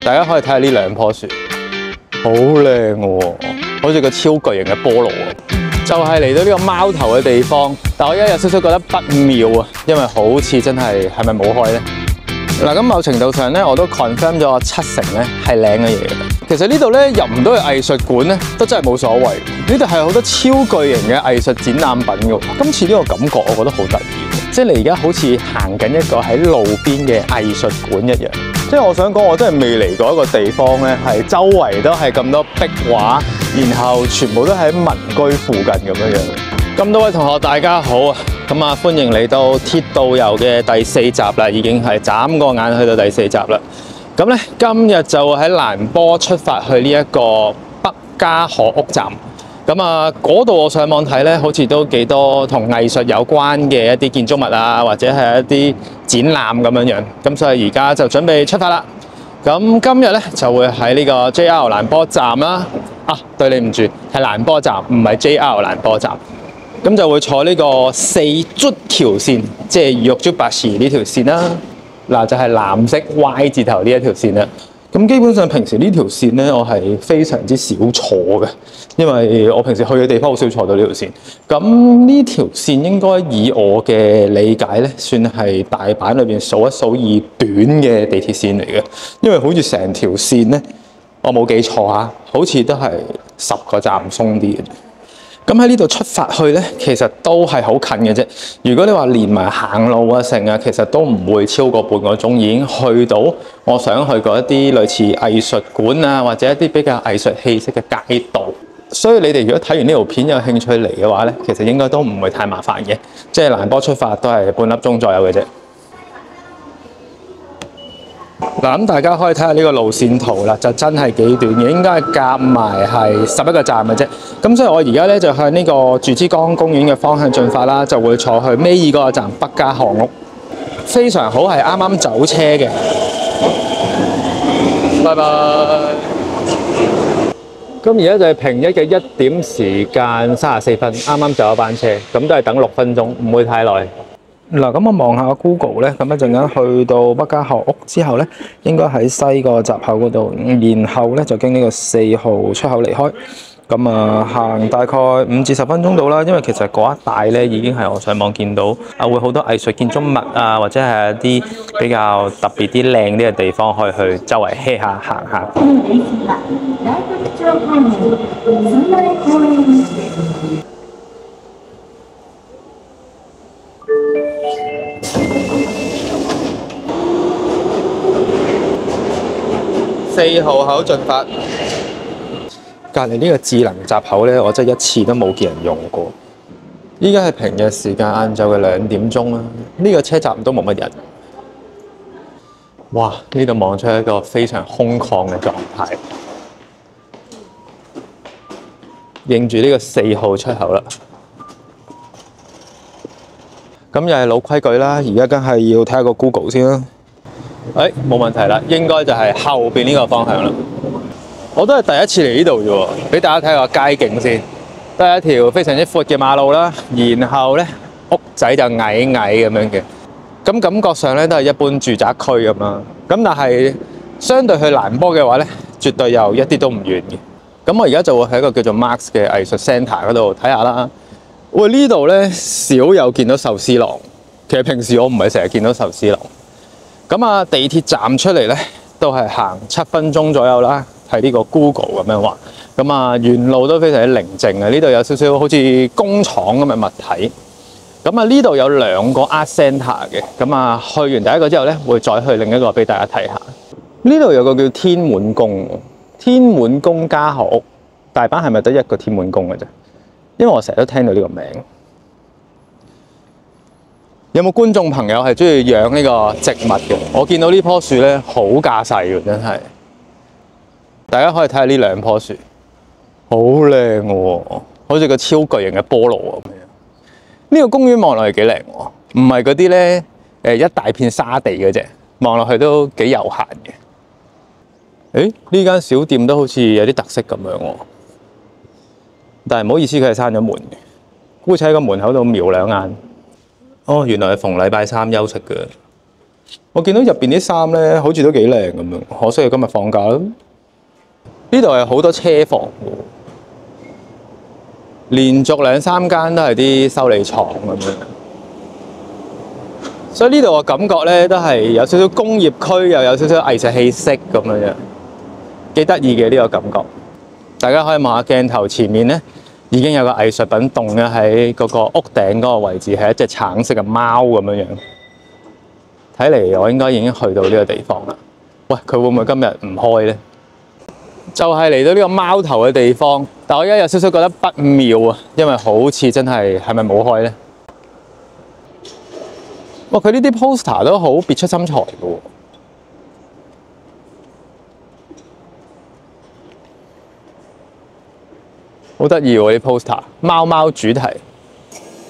大家可以睇下呢兩棵樹，好靚喎，好似個超巨型嘅菠蘿啊！就係嚟到呢個貓頭嘅地方，但我而家有少少覺得不妙啊，因為好似真係咪冇開咧？嗱，咁某程度上咧，我都 confirm 咗70%咧係靚嘅嘢。其實呢度咧入唔到去藝術館咧，都真係冇所謂。呢度係好多超巨型嘅藝術展覽品㗎。今次呢個感覺，我覺得好得意，即係你而家好似行緊一個喺路邊嘅藝術館一樣。即係我想講，我真係未嚟過一個地方咧，係周圍都係咁多壁畫，然後全部都喺民居附近咁樣。咁多位同學大家好啊！咁啊，歡迎嚟到鐵道遊嘅第4集啦，已經係眨個眼去到第4集啦。咁咧，今日就喺蘭波出發去呢一個北加河屋站。咁啊，嗰度我上網睇咧，好似都幾多同藝術有關嘅一啲建築物啊，或者係一啲展覽咁樣樣。咁所以而家就準備出發啦。咁今日咧就會喺呢個 JR 蘭波站啦。啊，對你唔住，係蘭波站，唔係 JR 蘭波站。咁就會坐呢個4卒條線，即係玉竹白池呢條線啦。嗱，就係藍色 Y 字頭呢一條線啦。咁基本上平時呢條線咧，我係非常之少坐嘅，因為我平時去嘅地方好少坐到呢條線。咁呢條線應該以我嘅理解咧，算係大阪裏邊數一數二短嘅地鐵線嚟嘅，因為好似成條線咧，我冇記錯嚇，好似都係10個站鬆啲嘅。咁喺呢度出發去咧，其實都係好近嘅啫。如果你話連埋行路啊成啊，其實都唔會超過半個鐘已經去到我想去過一啲類似藝術館啊，或者一啲比較藝術氣息嘅街道。所以你哋如果睇完呢條片有興趣嚟嘅話咧，其實應該都唔會太麻煩嘅。即係蘭波出發都係半粒鐘左右嘅啫。嗱，咁大家可以睇下呢個路線圖啦，就真係幾短嘅，應該係夾埋係11個站嘅啫。咁所以我而家咧就向呢個住之江公園嘅方向進發啦，就會坐去尾二嗰個站北加河屋，非常好，係啱啱走車嘅。拜拜。咁而家就係平日嘅1點時間34分，啱啱走一班車，咁都係等6分鐘，唔會太耐。嗱，咁我望下 Google 咧，咁一陣間去到北加河屋之後咧，應該喺西個閘口嗰度，然後咧就經呢個4號出口離開。咁啊，行大概5至10分鐘到啦，因為其實嗰一帶咧已經係我上網見到啊，會好多藝術建築物啊，或者係一啲比較特別啲靚啲嘅地方，可以去周圍 hea 下行下。4號口進發，隔離呢個智能閘口咧，我真係一次都冇見人用過。依家係平日時間晏晝嘅2點鐘啦，呢個車站都冇乜人。哇！呢度望出一個非常空曠嘅狀態，認住呢個4號出口啦。咁又係老規矩啦，而家梗係要睇下個 Google 先啦。冇問題啦，應該就係後邊呢個方向啦。我都係第一次嚟呢度啫喎，俾大家睇下個街景先。都係一條非常之闊嘅馬路啦，然後咧屋仔就矮矮咁樣嘅。咁感覺上咧都係一般住宅區咁啦。咁但係相對去蘭波嘅話咧，絕對又一啲都唔遠嘅。咁我而家就會喺一個叫做 Max 嘅藝術 Centre 嗰度睇下啦。喂，呢度咧少有見到壽司郎。其實平時我唔係成日見到壽司郎。咁啊，地鐵站出嚟咧，都係行7分鐘左右啦。睇呢個 Google 咁樣話，咁啊沿路都非常之寧靜啊。呢度有少少好似工廠咁嘅物體。咁啊，呢度有2個 Art Centre 嘅。咁啊，去完第一個之後咧，會再去另一個俾大家睇下。呢度有個叫天滿宮，天滿宮加河屋。大阪係咪得一個天滿宮嘅啫？因為我成日都聽到呢個名。有冇觀眾朋友係中意養呢個植物嘅？我見到呢棵樹咧好架勢嘅，真係。大家可以睇下呢2棵樹，好靚喎，好似個超巨型嘅菠蘿咁樣。呢個公園望落去幾靚喎，唔係嗰啲咧一大片沙地嘅啫，望落去都幾悠閒嘅。呢間小店都好似有啲特色咁樣喎，但係唔好意思，佢係閂咗門嘅。姑且喺個門口度瞄2眼。哦，原來係逢禮拜3休息嘅。我見到入邊啲衫咧，好似都幾靚咁樣，可惜今日放假啦。呢度係好多車房喎，連續2、3間都係啲修理廠咁樣，所以呢度嘅感覺咧都係有少少工業區，又有少少藝術氣息咁樣，幾得意嘅呢個感覺。大家可以望下鏡頭前面咧，已經有個藝術品棟咧喺嗰個屋頂嗰個位置，係一隻橙色嘅貓咁樣。睇嚟我應該已經去到呢個地方啦。喂，佢會唔會今日唔開咧？就係嚟到呢個貓頭嘅地方，但我而家有少少覺得不妙啊，因為好似真係咪冇開咧？哇！佢呢啲 poster 都好別出心裁嘅喎。好得意喎啲 poster， 貓貓主題。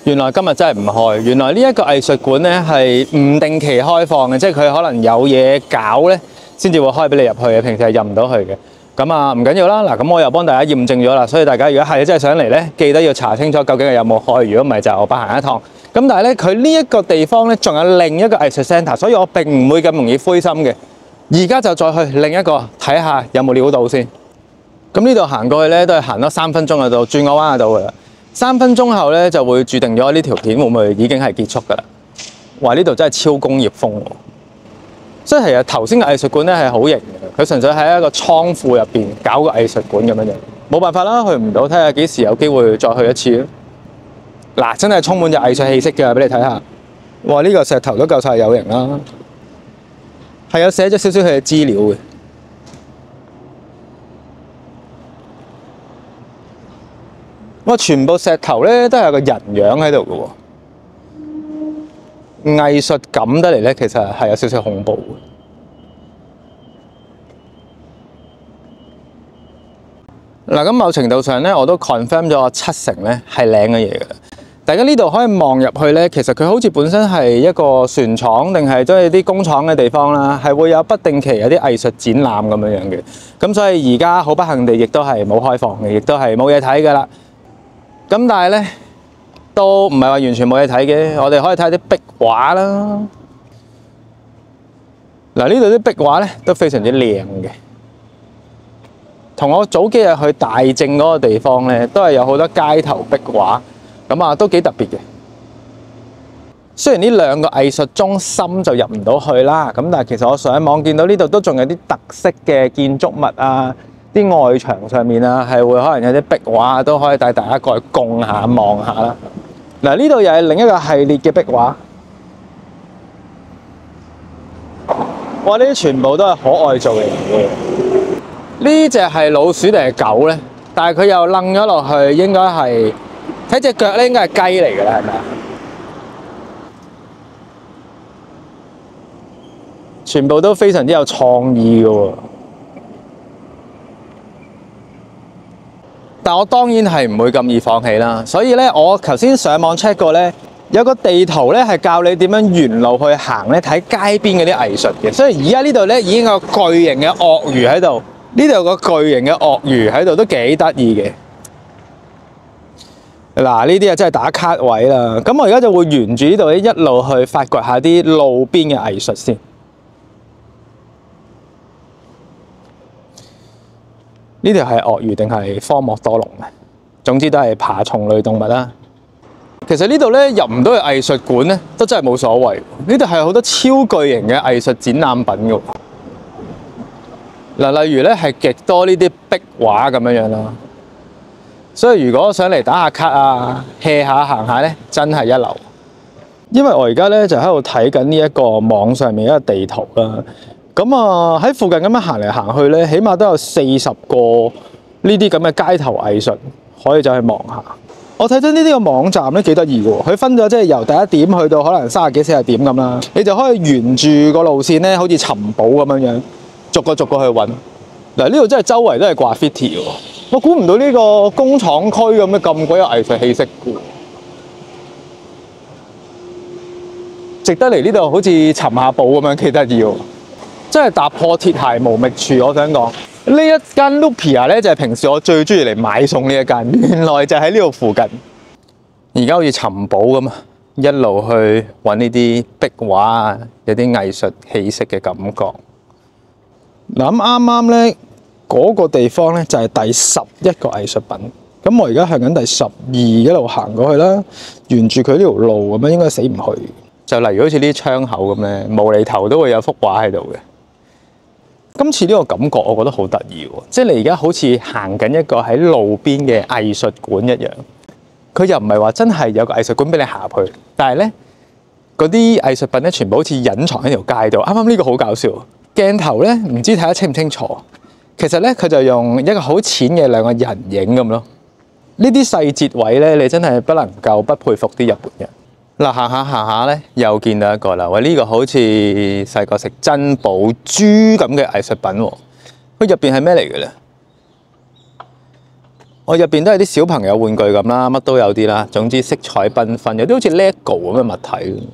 原來今日真係唔開。原來呢一個藝術館咧係唔定期開放嘅，即係佢可能有嘢搞咧，先至會開俾你入去嘅。平時係入唔到去嘅。咁啊唔緊要啦。嗱，咁我又幫大家驗證咗啦。所以大家如果係真係想嚟咧，記得要查清楚究竟係有冇開。如果唔係就我白行一趟。咁但係咧，佢呢一個地方咧仲有另一個藝術 centre， 所以我並唔會咁容易灰心嘅。而家就再去另一個睇下有冇料到先。咁呢度行過去咧，都係行多3分鐘就到，轉個彎就到噶啦。3分鐘後咧，就會註定咗呢條片會唔會已經係結束噶啦。哇！呢度真係超工業風喎。所以其實頭先嘅藝術館咧係好型嘅，佢純粹喺一個倉庫入邊搞個藝術館咁樣樣。冇辦法啦，去唔到，睇下幾時有機會再去一次咯。嗱，真係充滿咗藝術氣息嘅，俾你睇下。哇！呢個石頭都夠晒有型啦，係有寫咗少少佢嘅資料嘅。哇！全部石頭咧都係有個人樣喺度嘅喎，藝術感得嚟咧，其實係有少少恐怖嘅。嗱，咁某程度上咧，我都 confirm 咗7成咧係靚嘅嘢嘅。大家呢度可以望入去咧，其實佢好似本身係一個船廠定係都係啲工廠嘅地方啦，係會有不定期有啲藝術展覽咁樣樣嘅。咁所以而家好不幸地，亦都係冇開放嘅，亦都係冇嘢睇㗎啦。咁但係咧，都唔係話完全冇嘢睇嘅，我哋可以睇下啲壁畫啦。嗱，呢度啲壁畫咧都非常之靚嘅，同我早幾日去大正嗰個地方咧，都係有好多街頭壁畫，咁啊都幾特別嘅。雖然呢2個藝術中心就入唔到去啦，咁但係其實我上網見到呢度都仲有啲特色嘅建築物啊。啲外牆上面啊，係會可能有啲壁畫，都可以帶大家過去供下望下啦。嗱，呢度又係另一個系列嘅壁畫。哇！呢啲全部都係可愛造型嘅。呢隻係老鼠定係狗咧？但係佢又楞咗落去，應該係睇隻腳咧，應該係雞嚟㗎啦，係咪啊？全部都非常之有創意㗎喎。但我當然係唔會咁易放棄啦，所以咧，我頭先上網 check 過咧，有個地圖咧係教你點樣沿路去行咧，睇街邊嗰啲藝術嘅。所以而家呢度咧已經有個巨型嘅鱷魚喺度，呢度有個巨型嘅鱷魚喺度都幾得意嘅。嗱，呢啲啊真係打卡位啦。咁我而家就會沿住呢度一路去發掘下啲路邊嘅藝術先。呢條係鱷魚定係科莫多龍嘅？總之都係爬蟲類動物啦。其實呢度咧入唔到去藝術館咧，都真係冇所謂。呢度係好多超巨型嘅藝術展覽品嘅。嗱，例如咧係極多呢啲壁畫咁樣啦。所以如果想嚟打下卡啊、hea 下行下咧，真係一流。因為我而家咧就喺度睇緊呢一個網上面一個地圖啦。咁啊喺附近咁樣行嚟行去咧，起碼都有40個呢啲咁嘅街頭藝術可以走去望下。我睇到呢啲個網站咧幾得意嘅喎，佢分咗即係由第一點去到可能30幾40點咁啦，你就可以沿住個路線咧，好似尋寶咁樣，逐個去揾。嗱，呢度真係周圍都係graffiti喎，我估唔到呢個工廠區咁鬼有藝術氣息嘅，值得嚟呢度好似尋下寶咁樣，幾得意喎！真係踏破鐵鞋無覓處，我想講呢一間 Lupia 咧，就係平時我最中意嚟買餸呢一間，原來就喺呢度附近。而家好似尋寶咁啊！一路去揾呢啲壁畫啊，有啲藝術氣息嘅感覺。嗱，咁啱啱咧嗰個地方咧就係第11個藝術品。咁我而家向緊第12一路行過去啦，沿住佢呢條路咁樣應該死唔去。就例如好似呢啲窗口咁咧，無厘頭都會有幅畫喺度嘅。今次呢個感覺我覺得好得意喎，即係你而家好似行緊一個喺路邊嘅藝術館一樣。佢又唔係話真係有個藝術館俾你行入去，但係咧嗰啲藝術品咧全部好似隱藏喺條街度。啱啱呢個好搞笑，鏡頭咧唔知睇得清唔清楚。其實咧佢就用一個好淺嘅兩個人影咁咯。呢啲細節位咧，你真係不能夠不佩服啲日本人。嗱，行下咧，又見到一個啦。喂，呢個好似細個食珍寶珠咁嘅藝術品喎。佢入邊係咩嚟嘅咧？我入邊都係啲小朋友玩具咁啦，乜都有啲啦。總之色彩繽紛，有啲好似 LEGO 咁嘅物體。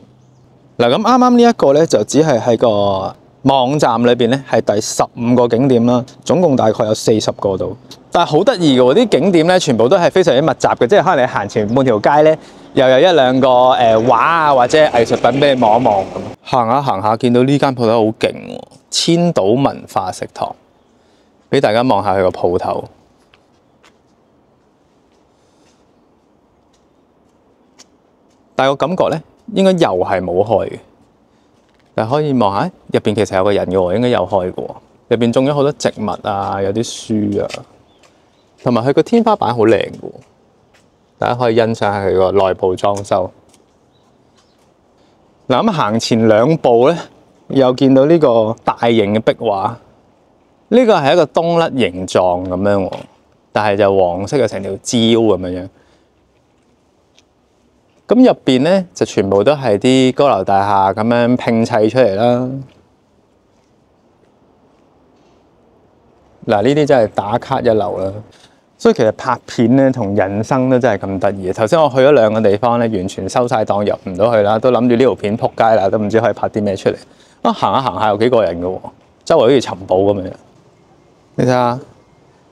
嗱，咁啱啱呢一個咧，就只係喺個網站裏邊咧，係第15個景點啦，總共大概有40個度。但係好得意嘅喎，啲景點咧全部都係非常之密集嘅，即係可能你行前半條街咧，又有一兩個畫啊或者藝術品俾你望一望咁。行下見到呢間鋪頭好勁喎，千島文化食堂，俾大家望下佢個鋪頭。但係個感覺咧，應該又係冇開嘅。但係可以望下入邊其實有個人嘅喎，應該有開嘅喎。入邊種咗好多植物啊，有啲書啊。同埋佢個天花板好靚嘅，大家可以欣賞下佢個內部裝修。嗱，咁行前2步咧，又見到呢個大型嘅壁畫。呢個係一個冬甩形狀咁樣喎，但係就黃色嘅成條蕉咁樣。咁入邊咧就全部都係啲高樓大廈咁樣拼砌出嚟啦。嗱，呢啲真係打卡一流啦。所以其實拍片咧同人生都真係咁得意。頭先我去咗2個地方咧，完全收晒檔入唔到去啦，都諗住呢條片撲街啦，都唔知可以拍啲咩出嚟。行下有幾個人嘅喎，周圍好似尋寶咁樣。你睇下，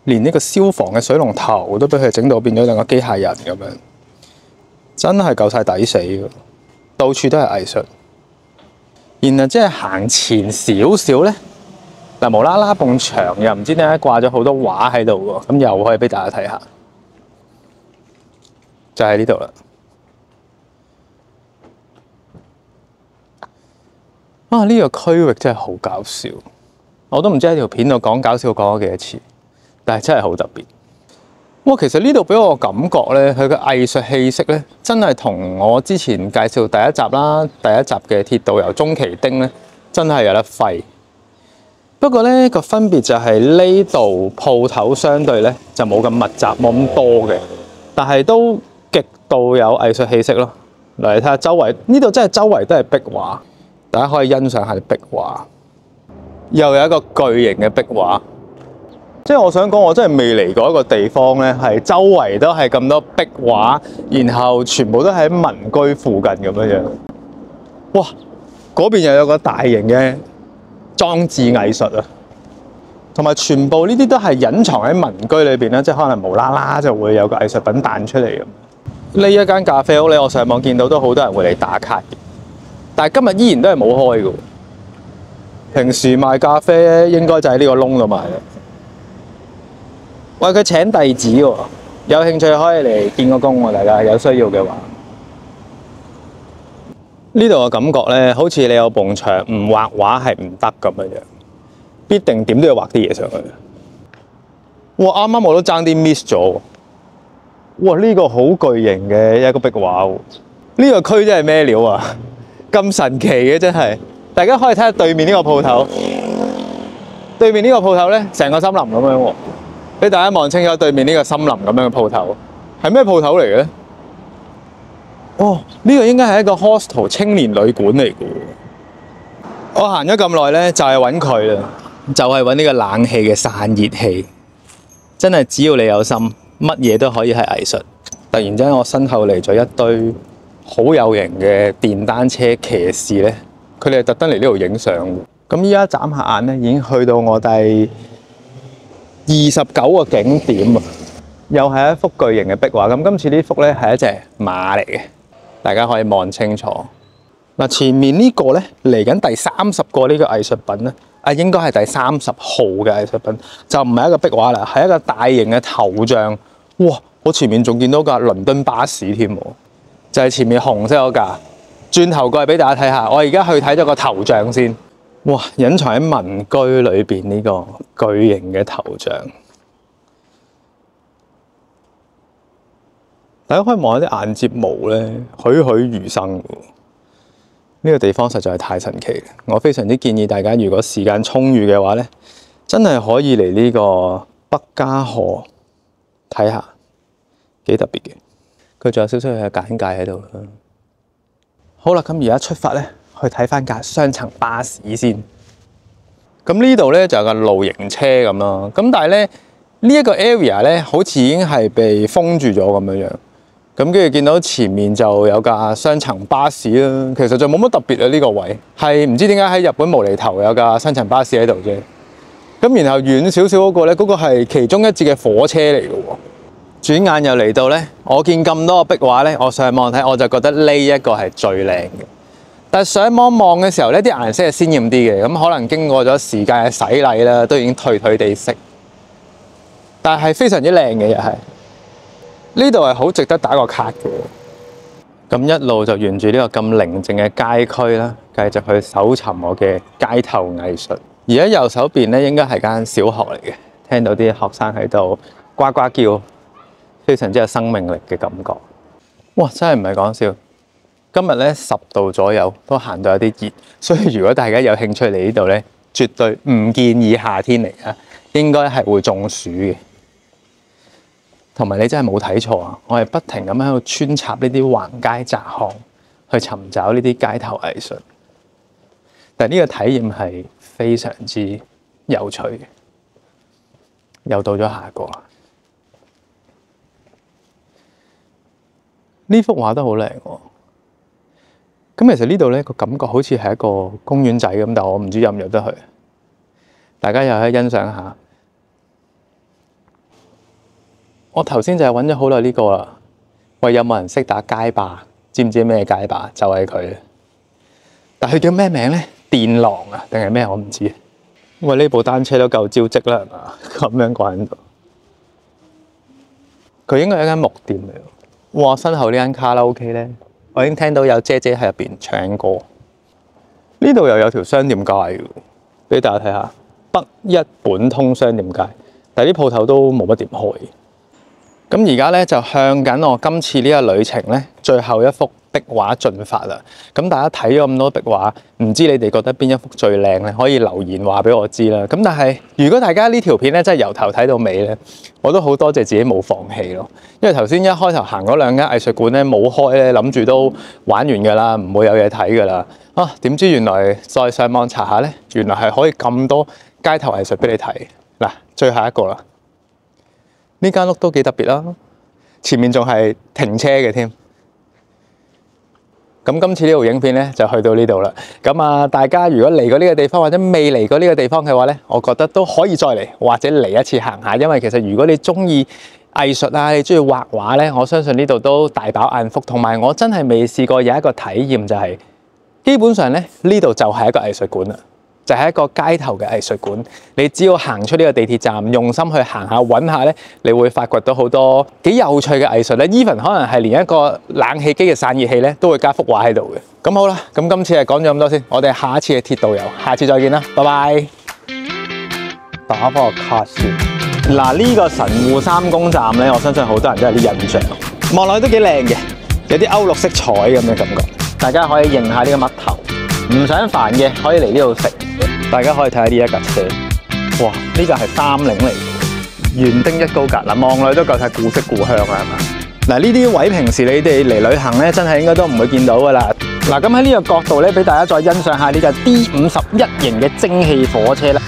連呢個消防嘅水龍頭都俾佢整到變咗2個機械人咁樣，真係夠晒抵死嘅。到處都係藝術。然後即係行前少少咧。嗱，無啦啦埲牆又唔知點解掛咗好多畫喺度喎，咁又可以俾大家睇下，就喺呢度啦。呢個區域真係好搞笑，我都唔知喺條片度講搞笑講咗幾多次，但係真係好特別。其實呢度俾我感覺咧，佢嘅藝術氣息咧，真係同我之前介紹第一集啦，第一集嘅鐵道遊鍾奇丁咧，真係有得揮。不過咧個分別就係呢度鋪頭相對咧就冇咁密集，冇咁多嘅，但係都極度有藝術氣息咯。嚟睇下周圍，呢度真係周圍都係壁畫，大家可以欣賞下啲壁畫。又有一個巨型嘅壁畫，即係我想講，我真係未嚟過一個地方咧，係周圍都係咁多壁畫，然後全部都喺民居附近咁樣樣。哇！嗰邊又有個大型嘅裝置藝術啊，同埋全部呢啲都係隱藏喺民居裏邊啦，即係可能無啦啦就會有個藝術品彈出嚟咁。呢一間咖啡屋咧，我上網見到都好多人會嚟打卡嘅，但係今日依然都係冇開嘅。平時賣咖啡應該就喺呢個窿度賣嘅。喂，佢請弟子喎，有興趣可以嚟見個工喎，大家有需要嘅話。呢度嘅感覺咧，好似你有埲牆唔畫畫係唔得咁樣，必定點都要畫啲嘢上去。哇！啱啱我都爭啲 miss 咗。哇！呢個好巨型嘅一個壁畫喎，呢個區真係咩料啊？咁神奇嘅真係，大家可以睇下對面呢個鋪頭。對面呢個鋪頭咧，成個森林咁樣喎，俾大家望清楚對面呢個森林咁樣嘅鋪頭，係咩鋪頭嚟嘅咧？呢個應該係一個 hostel 青年旅館嚟嘅。我行咗咁耐咧，就係揾佢啦，就係揾呢個冷氣嘅散熱器。真係只要你有心，乜嘢都可以係藝術。突然之間，我身後嚟咗一堆好有型嘅電單車騎士咧，佢哋係特登嚟呢度影相。咁依家眨下眼咧，已經去到我第29個景點啊！又係一幅巨型嘅壁畫。咁今次呢幅咧係一隻馬嚟嘅。大家可以望清楚。嗱，前面呢個咧嚟緊第30個呢個藝術品咧，應該係第30號嘅藝術品，就唔係一個壁畫啦，係一個大型嘅頭像。哇！我前面仲見到架倫敦巴士添，就係前面紅色嗰架。轉頭過嚟俾大家睇下，我而家去睇咗個頭像先。哇！隱藏喺民居裏邊呢個巨型嘅頭像，大家可以望下啲眼睫毛咧，栩栩如生。呢個地方實在係太神奇啦！我非常之建議大家，如果時間充裕嘅話咧，真係可以嚟呢個北加河睇下，幾特別嘅。佢仲有少少嘅簡介喺度啦。好啦，咁而家出發咧，去睇翻架雙層巴士先。咁呢度咧就有架露營車咁咯。咁但係咧呢一個 area 咧，好似已經係被封住咗咁樣樣。咁跟住見到前面就有架雙層巴士啦。其實就冇乜特別啊，呢個位係唔知點解喺日本無厘頭有架雙層巴士喺度啫。咁然後遠少少嗰個咧，嗰個係其中一節嘅火車嚟嘅喎。轉眼又嚟到咧，我見咁多個壁畫咧，我上網睇我就覺得呢一個係最靚嘅。但係上網望嘅時候咧，啲顏色係鮮豔啲嘅，咁可能經過咗時間嘅洗禮啦，都已經褪褪地色。但係非常之靚嘅又係，呢度係好值得打個卡嘅。咁一路就沿住呢個咁寧靜嘅街區啦，繼續去搜尋我嘅街頭藝術。而喺右手邊咧，應該係間小學嚟嘅，聽到啲學生喺度呱呱叫。非常之有生命力嘅感覺，哇！真係唔係講笑。今日咧10度左右，都行到有啲熱，所以如果大家有興趣嚟呢度咧，絕對唔建議夏天嚟啊，應該係會中暑嘅。同埋你真係冇睇錯啊！我係不停咁喺度穿插呢啲橫街窄巷，去尋找呢啲街頭藝術。但係呢個體驗係非常之有趣嘅。又到咗下個啦。呢幅畫都好靚喎，咁其實呢度咧個感覺好似係一個公園仔咁，但我唔知入唔入得去。大家又可以欣賞下。我頭先就係揾咗好耐呢個啦，喂，有冇人識打街霸？知唔知咩街霸？就係佢。但佢叫咩名咧？電狼啊，定係咩？我唔知。喂，呢部單車都夠招積啦，係嘛？咁樣掛喺度。佢應該係一間木店嚟。哇！身後呢間卡拉 OK 咧，我已經聽到有姐姐喺入邊唱歌。呢度又有條商店街嘅，俾大家睇下。北一本通商店街，但係啲鋪頭都冇乜點開。咁而家咧就向緊我今次呢個旅程咧最後一幅壁畫進發啦。咁大家睇咗咁多壁畫，唔知你哋覺得邊一幅最靚咧？可以留言話俾我知啦。咁但係如果大家呢條片咧真係由頭睇到尾咧，我都好多謝自己冇放棄咯。因為頭先一開頭行嗰兩間藝術館咧冇開咧，諗住都玩完㗎啦，唔會有嘢睇㗎啦。啊，點知原來再上網查下咧，原來係可以咁多街頭藝術俾你睇。嗱，最後一個啦。呢間屋都幾特別啦，前面仲係停車嘅添。咁今次呢條影片咧就去到呢度啦。咁啊，大家如果嚟過呢個地方或者未嚟過呢個地方嘅話咧，我覺得都可以再嚟或者嚟一次行下。因為其實如果你中意藝術啊，你中意畫畫咧，我相信呢度都大飽眼福。同埋我真係未試過有一個體驗就係，基本上咧呢度就係一個藝術館啦。就係一個街頭嘅藝術館，你只要行出呢個地鐵站，用心去行下揾下咧，你會發掘到好多幾有趣嘅藝術咧。even 可能係連一個冷氣機嘅散熱器咧，都會加幅畫喺度嘅。咁好啦，咁今次係講咗咁多先，我哋下一次嘅鐵道遊，下次再見啦，拜拜。打翻個卡先。嗱，呢個神戶三宮站咧，我相信好多人都有啲印象，望落去都幾靚嘅，有啲歐陸色彩咁嘅感覺。大家可以認下呢個嘜頭，唔想煩嘅可以嚟呢度食。大家可以睇下呢一架車，哇！呢架係30嚟嘅，園丁一高格嗱，望落去都夠晒古色古香啦，係嘛？嗱，呢啲位平時你哋嚟旅行咧，真係應該都唔會見到噶啦。嗱，咁喺呢個角度咧，俾大家再欣賞下呢架 D51型嘅蒸汽火車啦。